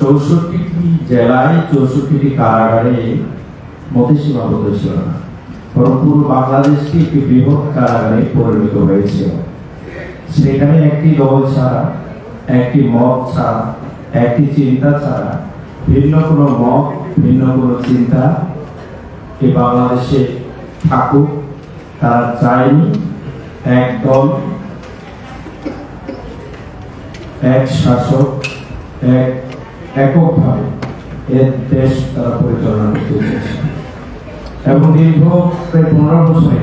64টি জেলায় 64টি কারাগারে মধ্যে সীমাবদ্ধ ছিল না, বরং পুরো বাংলাদেশকে একটি বৃহৎ কারাগারে পরিণত হয়েছিল। সেখানে একটি দল ছাড়া, একটি মত ছাড়া, একটি চিন্তা ছাড়া, ভিন্ন কোনো মত, ভিন্ন কোনো চিন্তা এই বাংলাদেশে থাকুক তারা চায়নি। এক দল, এক শাসক, এককভাবে এর দেশ তারা পরিচালনা করতে চেয়েছে। এবং দীর্ঘ প্রায় 15 বছরে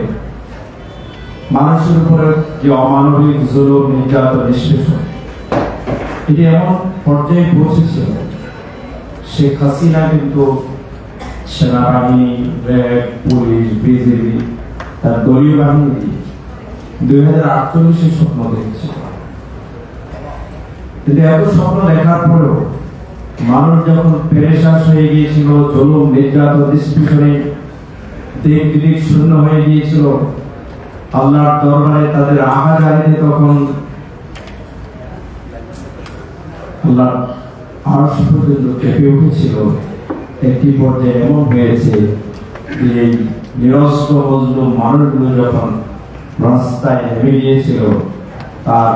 মানুষের উপরে যে অমানবিক জুলুম, নির্যাতন, নিষ্পেষণ, এটি এমন পর্যায়ে পৌঁছেছিল, শেখ হাসিনা কিন্তু সেনাবাহিনী, র্যাব, পুলিশ, বিজেপি, তার দলীয় বাহিনী 2048 স্বপ্ন দেখছে। কিন্তু এত স্বপ্ন দেখার পরেও মানুষ যখন পেরেশান হয়ে গিয়েছিল, জুলুম, নির্যাতন, নিষ্পেষণে দিক বিদিক শূন্য হয়ে গিয়েছিল, আল্লাহর দরবারে তাদের আহাজারিতে তখন আল্লাহর আরশ পর্যন্ত কেঁপে উঠেছিল। একটি পর্যায়ে এমন হয়েছে যে এই নিরস্ত্র মজলুম মানুষগুলো যখন রাস্তায় নেমে গিয়েছিল, তার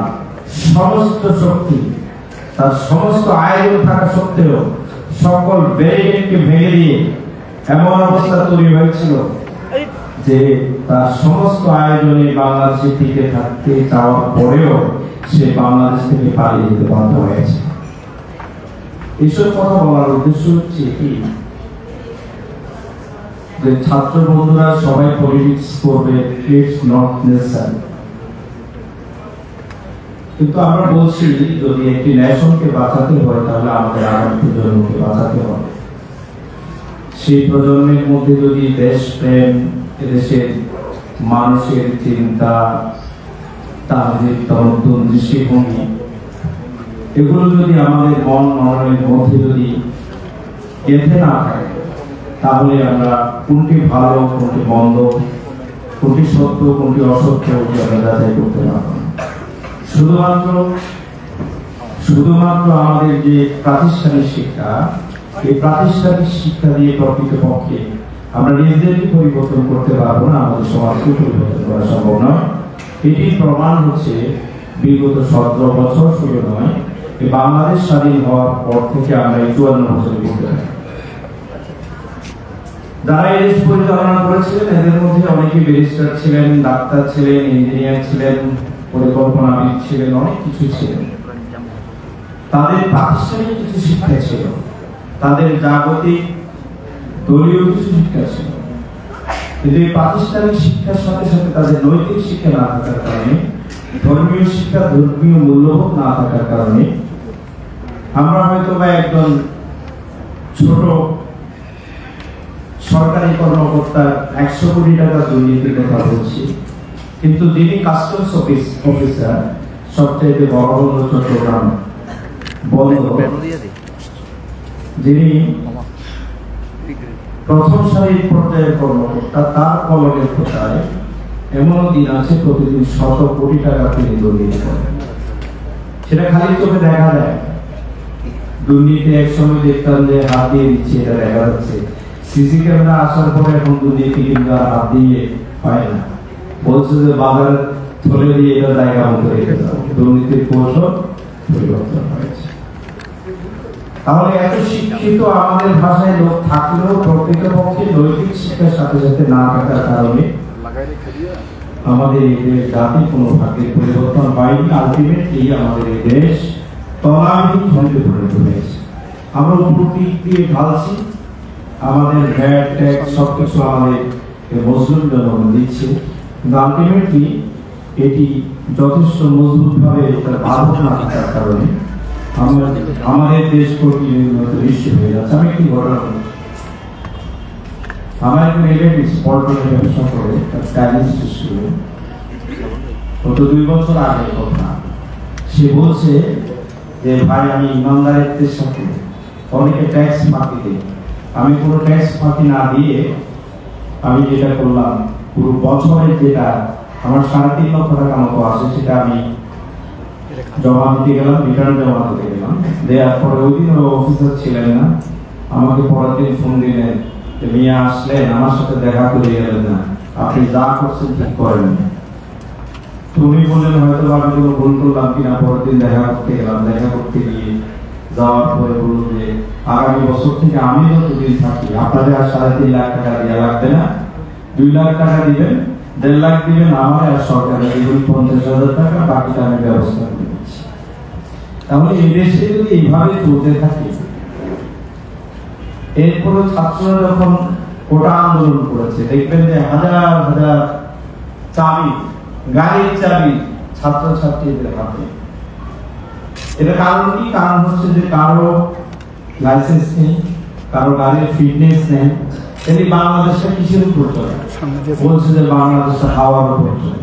সমস্ত শক্তি, তার সমস্ত আয়োজন থাকা সত্ত্বেও সকল ব্যারিকেডকে ভেঙে দিয়ে এমন অবস্থা তৈরি হয়েছিল যে তার সমস্ত আয়োজনে বাংলাদেশে টিকে থাকতে চাওয়ার পরেও সে বাংলাদেশ থেকে পালিয়ে যেতে বাধ্য হয়েছে। এইসব কথা বলার উদ্দেশ্য হচ্ছে কি, যে ছাত্র বন্ধুরা সবাই পলিটিক্স করবে, ইটস নট নেসেসারি। কিন্তু আমরা বলছি যদি একটি নেশনকে বাঁচাতে হয় তাহলে আমাদের আগামী প্রজন্মকে বাঁচাতে হবে। সেই প্রজন্মের মধ্যে যদি দেশপ্রেম, এদেশের মানুষের চিন্তা, তাদের নতুন দৃষ্টিভঙ্গি, এগুলো যদি আমাদের মন মনের মধ্যে যদি গেঁথে না থাকে, তাহলে আমরা কোনটি ভালো, কোনটি মন্দ, কোনটি সত্য, কোনটি অসত্য আমরা যাচাই করতে পারবো না। শুধুমাত্র আমাদের যে প্রাতিষ্ঠানিক শিক্ষা, এই প্রাতিষ্ঠানিক শিক্ষা দিয়ে প্রকৃতপক্ষে আমরা নিজেদেরকে পরিবর্তন করতে পারবো না, আমাদের সমাজকে পরিবর্তন করা সম্ভব নয়। এটি প্রমাণ হচ্ছে বিগত 17 বছর শুধু নয়, এই বাংলাদেশ স্বাধীন হওয়ার পর থেকে আমরা 54 বছর করতে পারি। যারা এই দেশ পরিচালনা করেছিলেন এদের মধ্যে অনেকে ব্যারিস্টার ছিলেন, ডাক্তার ছিলেন, ইঞ্জিনিয়ার ছিলেন, পরিকল্পনাবিদ ছিলেন, অনেক কিছু ছিলেন। তাদের প্রাতিষ্ঠানিক কিছু শিক্ষা ছিল, তাদের জাগতিক দলীয় কিছু শিক্ষা ছিল, কিন্তু এই প্রাতিষ্ঠানিক শিক্ষার সাথে সাথে তাদের নৈতিক শিক্ষা না থাকার কারণে, ধর্মীয় শিক্ষা, ধর্মীয় মূল্যবোধ না থাকার কারণে আমরা হয়তো বা একজন ছোট সরকারি কর্মকর্তার 100 কোটি টাকা দুর্নীতির কথা বলছি, কিন্তু যিনি কাস্টমস অফিসার, সবচেয়ে বড় হল চট্টগ্রাম বন্দর, যিনি প্রথম সারির পর্যায়ের কর্মকর্তা, তার কলমের কোথায় এমন দিন আছে প্রতিদিন 100 কোটি টাকা তিনি দুর্নীতি করেন। সেটা খালি চোখে দেখা যায়। দুর্নীতি এক সময় দেখতাম যে হাত দিয়ে দিচ্ছে, এটা দেখা যাচ্ছে। সিসি ক্যামেরা আসার পরে এখন দুর্নীতি কিন্তু হাত দিয়ে হয় না, বলছে যে বাজার থলে দিয়ে এটা জায়গা মতো রেখে দাও। দুর্নীতির কৌশল পরিবর্তন হয়েছে। তাহলে এত শিক্ষিত আমাদের ভাষায় লোক থাকলেও প্রকৃতপক্ষে নৈতিক শিক্ষার সাথে সাথে না থাকার কারণে আমাদের এই দেশ জাতি কোনো ভাগ্যের পরিবর্তন হয়নি। আলটিমেটলি আমাদের এই দেশ তলাবিহীন খণ্ডে পরিণত হয়েছে। আমরা উপর দিয়ে ঢালছি, আমাদের ভ্যাট ট্যাক্স সবকিছু আমাদের মুসলিম জনগণ দিচ্ছে, কিন্তু আলটিমেটলি এটি যথেষ্ট মজবুতভাবে তার বাধক না থাকার কারণে আমাদের দেশ প্রতিনিয়ত বিশ্ব হয়ে যাচ্ছে। আমি একটি ঘটনা বলি। আমার একজন রিলেটিভ পল্টনে ব্যবসা করে, তার স্টাইলিস্ট ছিল, গত 2 বছর আগে কথা। সে বলছে যে ভাই আমি ইমানদারিত্বের সাথে অনেকে ট্যাক্স ফাঁকি দিই, আমি কোনো ট্যাক্স ফাঁকি না দিয়ে আমি যেটা করলাম, পুরো বছরের যেটা আমার 3.5 লক্ষ টাকা মতো আসে সেটা আমি জমা দিতে গেলাম, রিটার্ন জমা দিতে গেলাম। দেওয়ার পরে ওই দিন অফিসার ছিলেন না, আমাকে পরের দিন ফোন দিলেন যে মিয়া আসলেন, আমার সাথে দেখা করে গেলেন না, আপনি যা করছেন ঠিক করেন। তুমি বললেন হয়তো আমি কোনো ভুল করলাম কিনা। পরের দিন দেখা করতে গেলাম, দেখা করতে গিয়ে যাওয়ার পরে বলল যে আগামী বছর থেকে আমি যতদিন থাকি আপনাদের আর 3.5 লাখ টাকা দেওয়া লাগবে না, 2 লাখ টাকা দিবেন, 1.5 লাখ দিবেন আমার আর সরকারের 50,000 টাকা, বাকিটা আমি ব্যবস্থা করে দিচ্ছি। তাহলে এই দেশে যদি এইভাবে চলতে থাকে, এরপরে ছাত্ররা যখন কোটা আন্দোলন করেছে, দেখবেন যে হাজার হাজার চাবি, গাড়ির চাবি ছাত্রছাত্রীদের হাতে। এটা কারণ কি? কারণ হচ্ছে যে কারো লাইসেন্স নেই, কারো গাড়ির ফিটনেস নেই। এই বাংলাদেশটা কিসের উপর চলে? বলছে যে বাংলাদেশটা হাওয়ার উপর চলে।